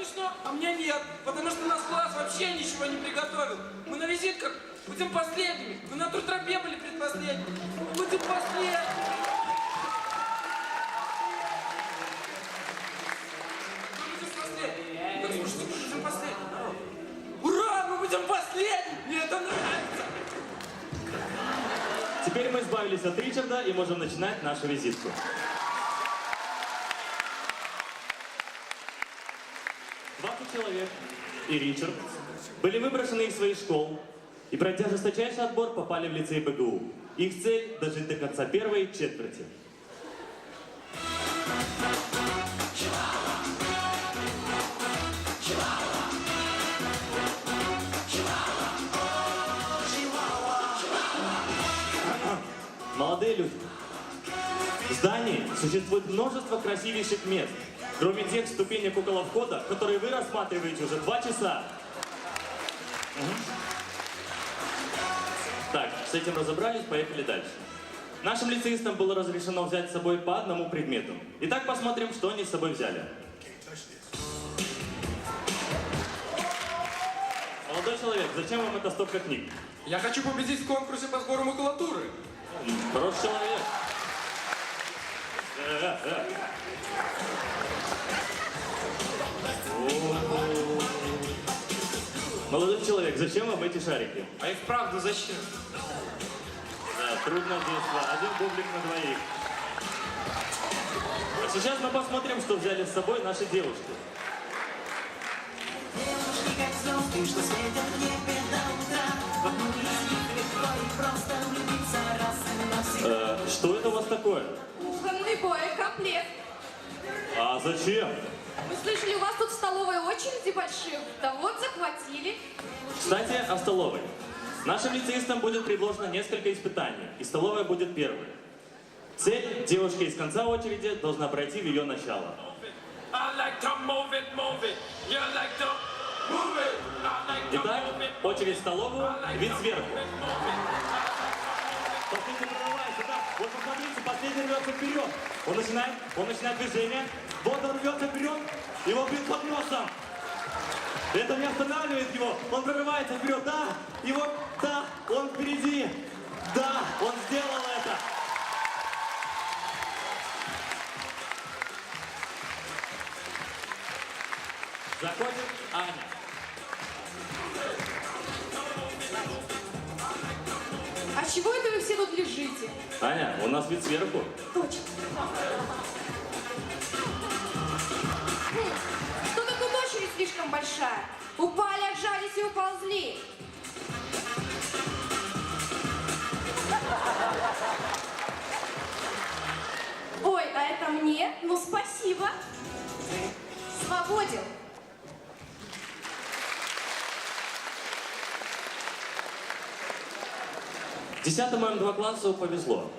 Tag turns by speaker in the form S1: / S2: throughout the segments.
S1: смешно, а мне нет, потому что наш класс вообще ничего не приготовил. Мы на визитках будем последними, мы на туртропе были предпоследними. Будем последними. Так, слушайте, мы будем последними. Ура, мы будем последними! Мне это нравится!
S2: Теперь мы избавились от Ричарда и можем начинать нашу визитку. Человек и Ричард были выброшены из своих школ и, пройдя жесточайший отбор, попали в лицей БГУ. Их цель – дожить до конца первой четверти. Молодые люди, в здании существует множество красивейших мест, кроме тех ступенек около входа, которые вы рассматриваете уже 2 часа. Так, с этим разобрались, поехали дальше. Нашим лицеистам было разрешено взять с собой по одному предмету. Итак, посмотрим, что они с собой взяли. Молодой человек, зачем вам эта стопка книг?
S1: Я хочу победить в конкурсе по сбору макулатуры.
S2: Хороший человек. Молодой человек, зачем вам эти шарики?
S1: А их правда зачем?
S2: Да, трудно детство. Один бублик на двоих. А сейчас мы посмотрим, что взяли с собой наши девушки.
S3: Девушки, как звезды, что светят в небе до утра. В одну из них легко и просто влюбиться раз и навсегда.
S2: Что это у вас такое?
S4: Кухонный боекомплект.
S2: А зачем?
S4: Мы слышали, у вас тут в столовой очереди большие. Да вот, захватили.
S2: Кстати, о столовой. Нашим лицеистам будет предложено несколько испытаний, и столовая будет первой. Цель – девушка из конца очереди должна пройти в ее начало. Итак, очередь в столовую, вид сверху. Последний прорывается, да? Вот посмотрите, последний рвется вперед. Он начинает движение. Вот он рвется вперед, его бьют под носом. Это не останавливает его, он прорывается вперед, да, и вот, да, он впереди, да, он сделал это. Заходит Аня.
S4: А чего это вы все тут лежите?
S2: Аня, у нас вид сверху.
S4: Точно. Что-то тут очередь слишком большая. Упали, отжались и уползли. Ой, а это мне? Ну, спасибо. Свободен.
S2: 10-му М2 классу повезло.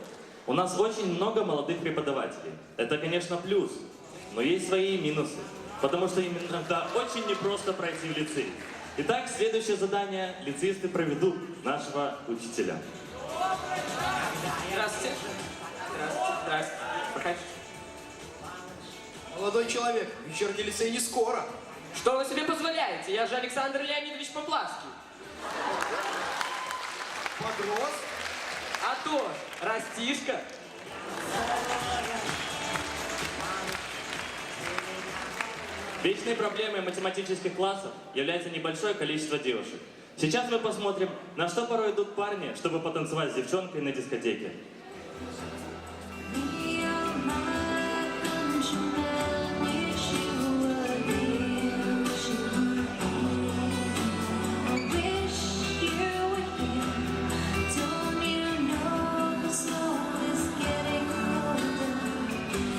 S2: У нас очень много молодых преподавателей. Это, конечно, плюс, но есть свои минусы. Потому что им иногда очень непросто пройти в лицей. Итак, следующее задание лицеисты проведут нашего учителя.
S1: Здравствуйте. Здравствуйте. Проходите.
S5: Молодой человек, вечерний лицей не скоро.
S1: Что вы себе позволяете? Я же Александр Леонидович Поплавский.
S5: Подрос?
S1: А то, растишка.
S2: Вечной проблемой математических классов является небольшое количество девушек. Сейчас мы посмотрим, на что порой идут парни, чтобы потанцевать с девчонкой на дискотеке.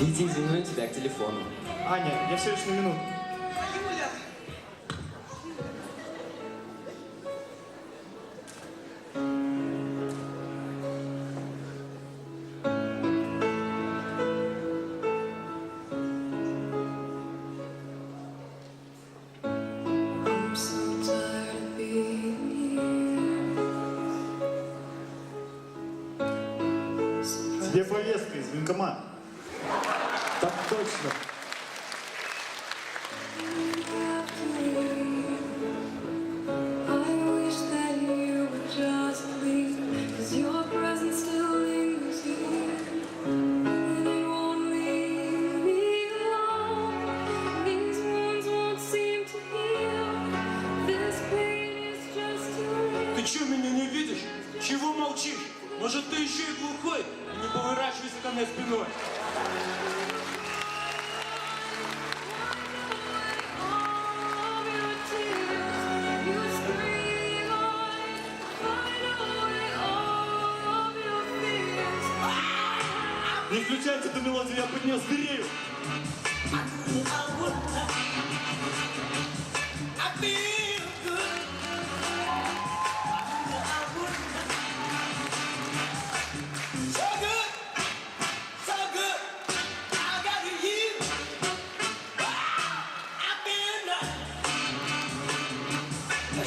S1: Иди, извини, тебя к телефону.
S5: Аня, я всего лишь на минуту.
S6: Тебе повестка из военкомата.
S5: Так точно.
S2: спиной. Не включайте эту мелодию, я под нее зверею.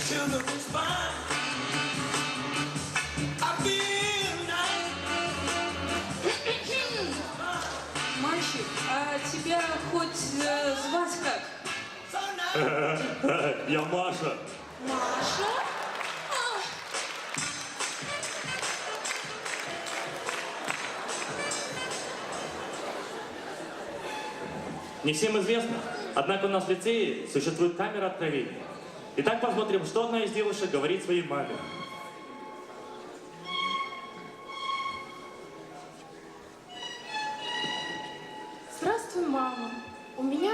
S3: Sugar was fine. I feel nice.
S4: Мальчик, а тебя хоть звать как?
S3: So nice.
S2: Я Маша.
S4: Маша?
S2: Не всем известно, однако у нас в лицее существует камера откровений. Итак, посмотрим, что одна из девушек говорит своей маме.
S7: Здравствуй, мама. У меня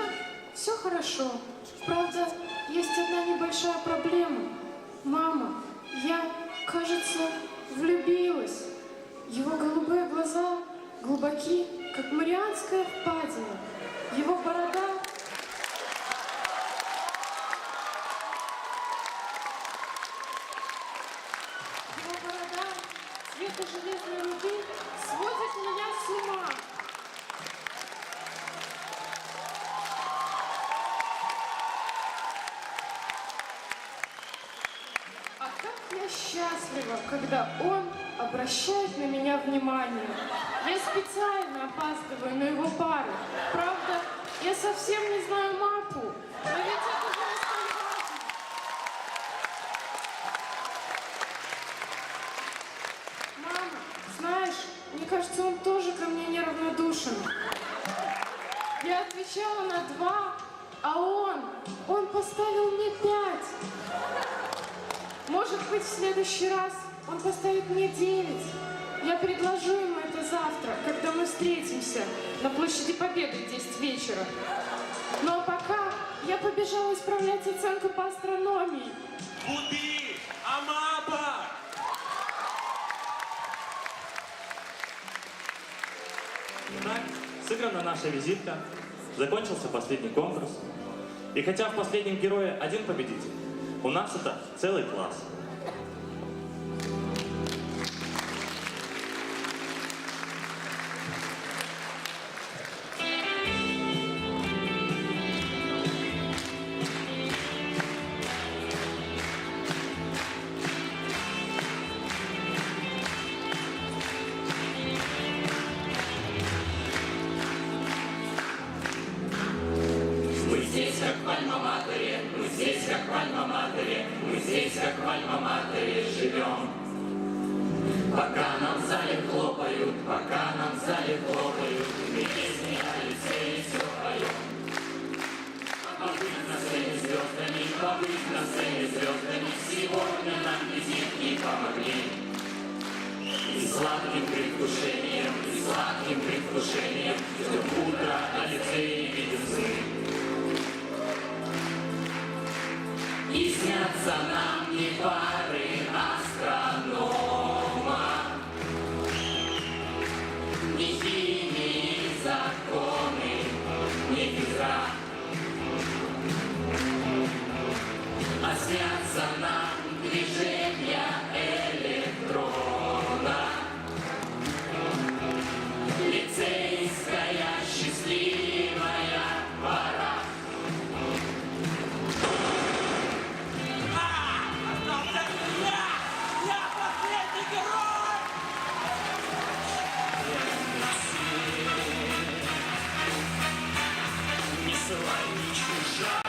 S7: все хорошо. Правда, есть одна небольшая проблема. Мама, я, кажется, влюбилась. Его голубые глаза глубоки, как Марианская впадина. Его борода... Его борода цвета железной руды сводит меня с ума. А как я счастлива, когда он обращает на меня внимание. Я специально опаздываю на его пару. Правда, я совсем не знаю мапу, но ведь это же не столь важно. Мама, знаешь, мне кажется, он тоже ко мне неравнодушен. Я отвечала на 2, а он поставил мне 5. Может быть, в следующий раз он поставит мне 9. Я предложу ему это завтра, когда мы встретимся на площади Победы в 10 вечера. Ну а пока я побежала исправлять оценку по астрономии.
S2: Куди? Амаба! Итак, сыграна наша визитка, закончился последний конкурс. И хотя в последнем герое один победитель, у нас это целый класс.
S3: Мы здесь, как в Альма-Матере, мы здесь, как в Альма-Матере, мы здесь, как в Альма-Матере живем. Пока нам в зале хлопают, пока нам в зале хлопают, мы песни о лицее все поем. Побыть на сцене звездами, побыть на сцене звездами, сегодня нам визитки помогли. И сладким предвкушением, ждем утро, а лицей видим сны. И снятся нам не пары астронома, не химии законы, не физра, а снятся нам движения электрона. Лицейская счастливая пора. Я последний герой! Не ссылай, не чужая.